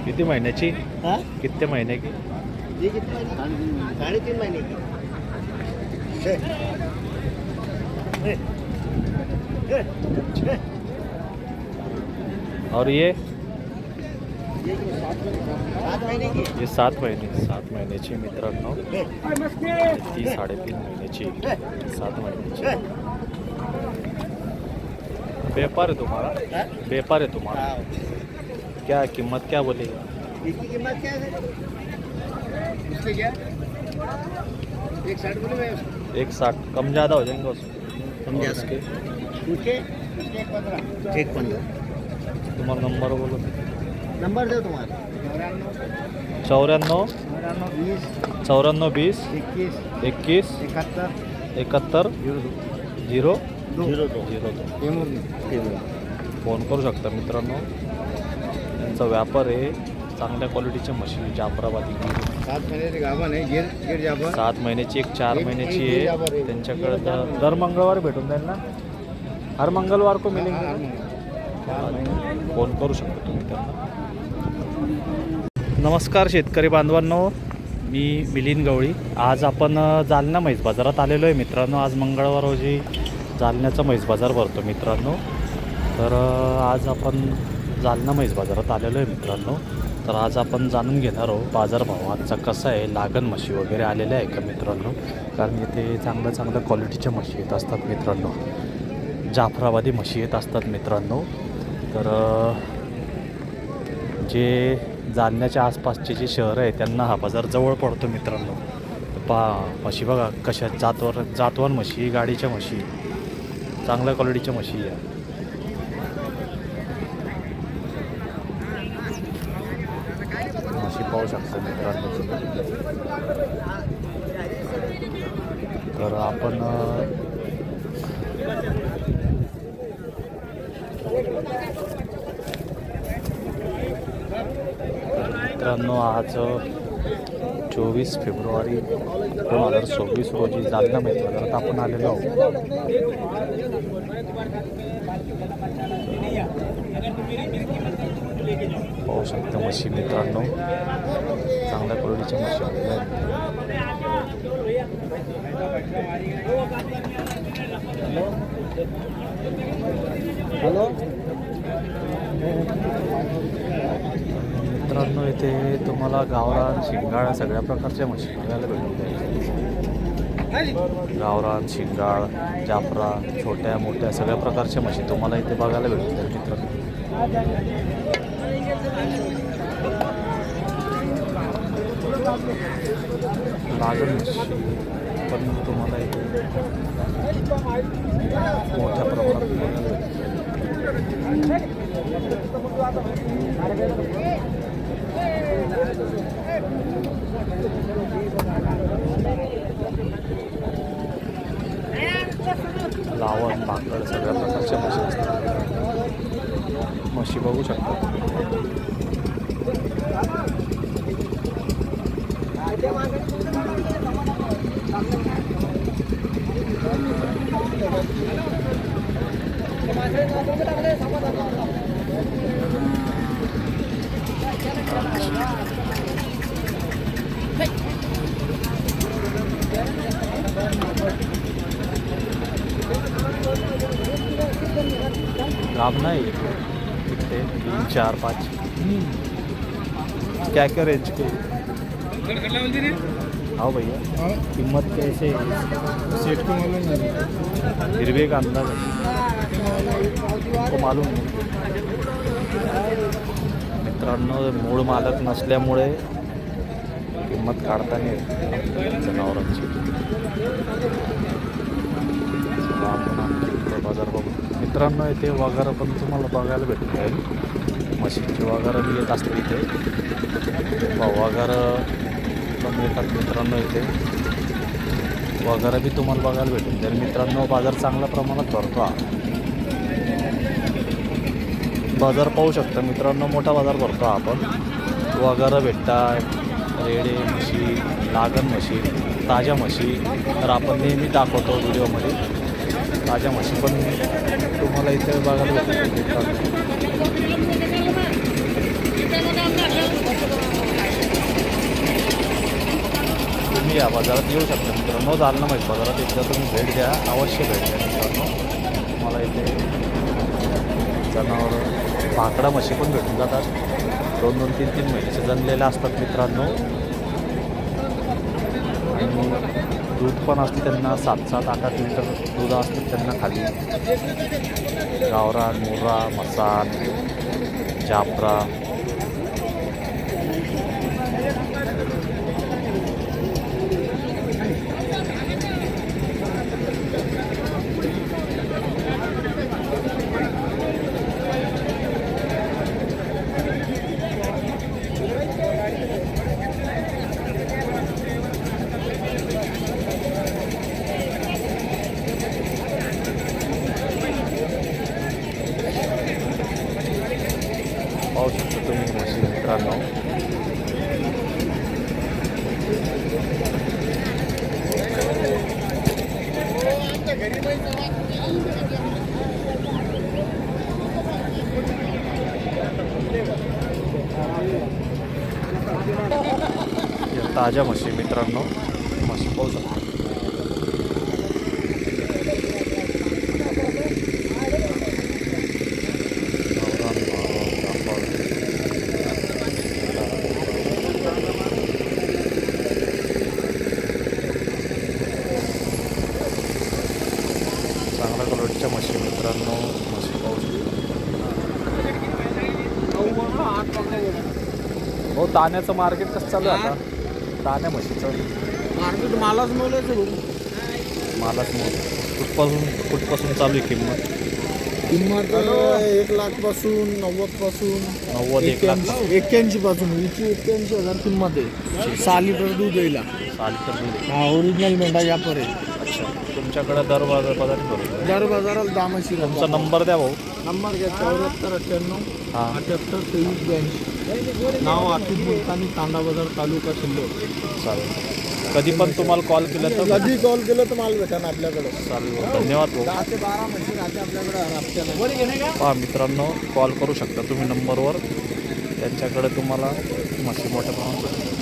किती महिन्याची? हाँ कितने महीने की? ये कितने महीने? 3.5 महीने की। और ये 7 महीने की। ये 7 महिन्याची मित्रांनो, ती 3.5 महिन्याची, 7 महिन्याची. व्यापार है तुम्हारा? व्यापार है तुम्हारा? हाँ क्या कीमत क्या बोलेगा? इसकी कीमत क्या है? इसके क्या 1.60 बोले मैं उसको। 1.60 कम ज़्यादा हो जाएंगे उसमें. कम ज्यादा. उसके उसके 1.15. तुम्हारा नंबर बोलो. नंबर दो तुम्हारा 94 94 20 21 71 0 फोन करू शकता मित्रांनो. त्यांचा व्यापार आहे. चांगल्या क्वालिटीच्या म्हशी जाफराबादी. 7 महिन्याची गाभण आहे. गिर जाफर 7 महिन्याची, एक 4 महिन्याची एक आहे. जाफर आहे. त्यांच्याकडं दर मंगळवार भेटून जाईल ना? हर मंगळवार को मिळेल. फोन करू शकता तुम्ही त्यांना. नमस्कार शेतकरी बांधवांनो, मी मिलिंद गवळी. आज आपण जालना म्हैस बाजारात आलेलो आहे मित्रांनो. आज मंगळवार रोजी जालन्याचा म्हैस बाजार भरतो मित्रांनो. तर आज आपण जालना म्हैस बाजारात आलेलो आहे मित्रांनो. तर आज आपण जाणून घेणार आहोत बाजारभाव आजचा कसा आहे. लागण म्हशी वगैरे आलेल्या आहे का मित्रांनो? कारण इथे चांगल्या क्वालिटीच्या म्हशी येत असतात मित्रांनो. जाफराबादी म्हशी येत असतात मित्रांनो. तर जे जालन्याच्या आसपासचे जे शहर आहे त्यांना हा बाजार जवळ पडतो मित्रांनो. म्हशी बघा कशा जातवान म्हशी, गाडीच्या म्हशी, चांगल्या क्वालिटीच्या म्हशी आहे. म्हशी पाहू शकता मित्रांनो. तर आपण मित्रांनो आज 24 फेब्रुवारी 2026 रोजी जालना म्हैस बाजारात आपण आलेलो आहोत. पाहू शकता म्हशी मित्रांनो, चांगल्या क्वालिटीच्या म्हशी आहेत. हॅलो मित्रांनो, इथे तुम्हाला गावरान, शिंगाळ सगळ्या प्रकारच्या म्हशी बघायला भेटून जाईल. गावरान, शिंगाळ, जाफरा, छोट्या मोठ्या सगळ्या प्रकारच्या म्हशी तुम्हाला इथे बघायला भेटून जाईल मित्रांनो. लागण म्हशी पण तुम्हाला इथे मोठ्या प्रमाणात बघायला भेटून जाईल. लावण, भाकड सगळ्या प्रकारच्या म्हशी असतात. म्हशी बघू शकता. गाब नहीं कितने 3 4 5 क्या क्या रेंज के? हाँ भैया, कीमत कैसे सेट को मालूम है? फिर भी एक अंदाज को मालूम नहीं. मित्रांनो, मूळ मालक नसल्यामुळे किंमत काढता नाही येत जनावरांची. आपण बाजार बघू मित्रांनो. इथे वगार पण तुम्हाला बघायला भेटून जाईल. म्हशींची वगार बी येत असते इथे. वगार पण येतात मित्रांनो. इथे वगार बी तुम्हाला बघायला भेटून जाईल मित्रांनो. बाजार चांगल्या प्रमाणात भरतो हा बाजार. पाहू शकता मित्रांनो, मोठा बाजार भरतो आपण. वगार भेटतात, रेडे म्हशी, लागण म्हशी, ताज्या म्हशी तर आपण नेहमी दाखवतो व्हिडिओमध्ये. ताज्या म्हशी पण तुम्हाला इथे बघायला भेटतात. या बाजारात येऊ शकता मित्रांनो. जालना म्हैस बाजारात एकदा तुम्ही भेट द्या, अवश्य भेट द्या मित्रांनो. मला इथे जनावर भाकडा म्हशी पण भेटून जातात. 2-2, 3-3 महिन्याचे जनलेल्या असतात मित्रांनो. आणि दूध पण असते त्यांना 7-7, 8-8 लिटर दूध असते त्यांना खाली. गावरान, मुर्रा, मसाल, जाफरा. पाहू शकता तुम्ही म्हशी मित्रांनो. या ताज्या म्हशी मित्रांनो. म्हशी पाहू शकता. चांगल्या क्वालिटीच्या म्हशी मित्रांनो. म्हशी पाहू शकता. हो, ताण्याचं मार्केट कसं चालू आहे आता? ताण्या म्हशीचं मार्केट मालाच मिळालं. मालाच मग कुठपासून चालू आहे किंमत? किंमत 1,00,000 पासून 90 पासून 90, 1,00,000. 81 पासून 81,000 किंमत आहे. 6 लिटर दूध येईल. 6 लिटर दूध. हा, ओरिजिनल मेंढा या पर आहे. अच्छा, तुमच्याकडे दर बाजार करू. दर बाजाराला दामाशी तुमचा नंबर द्या भाऊ. नंबर घ्या 7498 हां 78 2382. नाव आतिफ मुलतानी, तांडा बाजार, तालुका सिल्लोड. चालेल. कधी पण तुम्हाला कॉल केला तर कधी कॉल केलं तर माल भेटा ना आपल्याकडे. चालेल. धन्यवाद भाऊ. 10 ते 12 म्हशी राहते आपल्याकडे हप्त्याला. पहा मित्रांनो, कॉल करू शकता तुम्ही नंबरवर. त्यांच्याकडे तुम्हाला म्हशी मोठ्या प्रमाणात